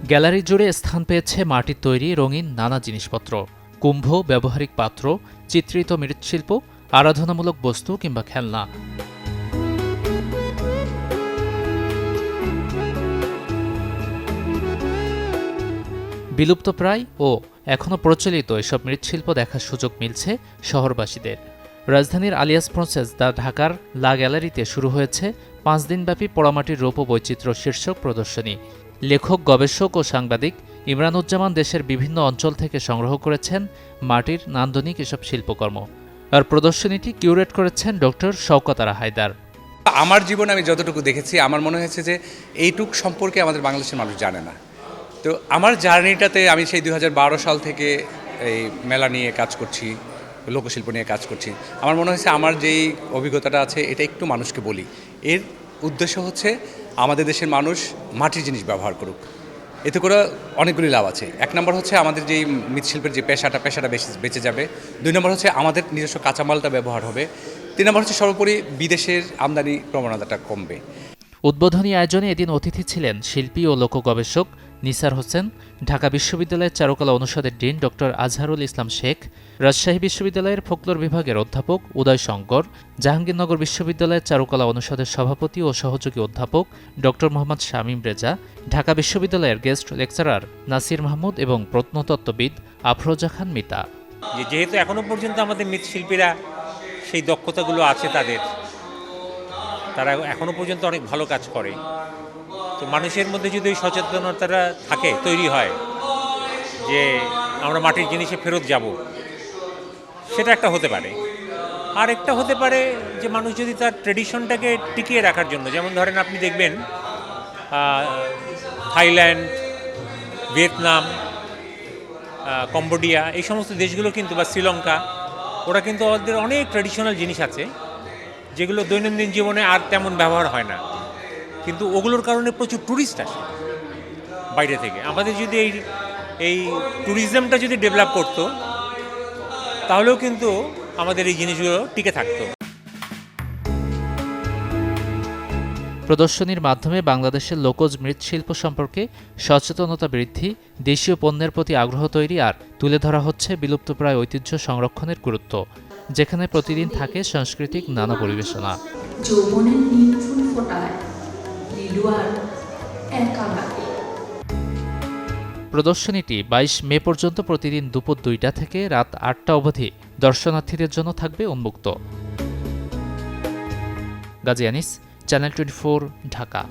Gallery জুড়ে স্থান পেয়েছে মাটির তৈরি রঙিন নানা জিনিসপত্র, কুম্ভ, ব্যবহারিক পাত্র, চিত্রিত মৃৎশিল্প, আরাধনামূলক বস্তু কিংবা খেলনা। বিলুপ্তপ্রায় ও এখনও প্রচলিত এসব মৃৎশিল্প দেখার সুযোগ মিলছে শহরবাসীদের। রাজধানীর আলিয়াস ফ্রান্সেস দ্য ঢাকার লা গ্যালারিতে শুরু হয়েছে 5 দিনব্যাপী পোড়ামাটির রৌপ্য বৈচিত্র্য শীর্ষক প্রদর্শনী। লেখক, গবেষক ও সাংবাদিক ইমরানুজ্জামান দেশের বিভিন্ন অঞ্চল থেকে সংগ্রহ করেছেন মাটির নান্দনিক এসব শিল্পকর্ম। আর প্রদর্শনীটি কিউরেট করেছেন ডক্টর শওকত আরা হায়দার। আমার জীবনে আমি যতটুকু দেখেছি, আমার মনে হয়েছে যে এইটুক সম্পর্কে আমাদের বাংলাদেশের মানুষ জানে না। তো আমার জার্নিটাতে আমি সেই 2012 সাল থেকে এই মেলা নিয়ে কাজ করছি, লোকশিল্প নিয়ে কাজ করছি। আমার মনে হয়েছে আমার যেই অভিজ্ঞতাটা আছে এটা একটু মানুষকে বলি। এর উদ্দেশ্য হচ্ছে আমাদের দেশের মানুষ মাটির জিনিস ব্যবহার করুক, এতে করে অনেকগুলি লাভ আছে। 1 নম্বর হচ্ছে আমাদের যেই মৃৎশিল্পের যে পেশাটা বেঁচে যাবে। 2 নম্বর হচ্ছে আমাদের নিজস্ব কাঁচামালটা ব্যবহার হবে। 3 নম্বর হচ্ছে সর্বোপরি বিদেশের আমদানি প্রবণতাটা কমবে। উদ্বোধনী আয়োজনে এদিন অতিথি ছিলেন শিল্পী ও লোক গবেষক নিসার হোসেন, ঢাকা বিশ্ববিদ্যালয়ের চারুকলা অনুষদের ডিন ডক্টর আজহারুল ইসলাম শেখ, রাজশাহী বিশ্ববিদ্যালয়ের ফোকলোর বিভাগের অধ্যাপক উদয় শঙ্কর, জাহাঙ্গীরনগর বিশ্ববিদ্যালয়ের চারুকলা অনুষদের সভাপতি ও সহযোগী অধ্যাপক ডক্টর মোহাম্মদ শামীম রেজা, ঢাকা বিশ্ববিদ্যালয়ের গেস্ট লেকচারার নাসির মাহমুদ এবং প্রত্নতত্ত্ববিদ আফরোজা খান মিতা। যেহেতু এখনো পর্যন্ত আমাদের মৃৎশিল্পীরা সেই দক্ষতাগুলো আছে, তারা এখনো পর্যন্ত অনেক ভালো কাজ করে। তো মানুষের মধ্যে যদি ওই সচেতনতাটা থাকে, তৈরি হয় যে আমরা মাটির জিনিসে ফেরত যাব, সেটা একটা হতে পারে। আর একটা হতে পারে যে মানুষ যদি তার ট্রেডিশনটাকে টিকিয়ে রাখার জন্য, যেমন ধরেন আপনি দেখবেন থাইল্যান্ড, ভিয়েতনাম, কম্বোডিয়া, এই সমস্ত দেশগুলো কিন্তু, বা শ্রীলঙ্কা, ওরা কিন্তু ওদের অনেক ট্র্যাডিশনাল জিনিস আছে যেগুলো দৈনন্দিন জীবনে আর তেমন ব্যবহার হয় না, কিন্তু ওগুলোর কারণে প্রচুর ট্যুরিস্ট আসে বাইরে থেকে। আমাদের যদি এই ট্যুরিজমটা যদি ডেভেলপ করতো, তাহলেও কিন্তু আমাদের এই জিনিসগুলো টিকে থাকতো। প্রদর্শনীর মাধ্যমে বাংলাদেশের লোকজ মৃৎশিল্প সম্পর্কে সচেতনতা বৃদ্ধি, দেশীয় পণ্যের প্রতি আগ্রহ তৈরি আর তুলে ধরা হচ্ছে বিলুপ্তপ্রায় ঐতিহ্য সংরক্ষণের গুরুত্ব, যেখানে প্রতিদিন থাকে সাংস্কৃতিক নানা পরিবেশনা। যৌবনের নীল ফুল ফোটায় লিলুয়ার একা লাগে। প্রদর্শনীটি 22 মে পর্যন্ত প্রতিদিন দুপুর 2টা থেকে রাত 8টা অবধি দর্শনার্থীদের জন্য থাকবে উন্মুক্ত। গাজী আনিস, চ্যানেল 24, ঢাকা।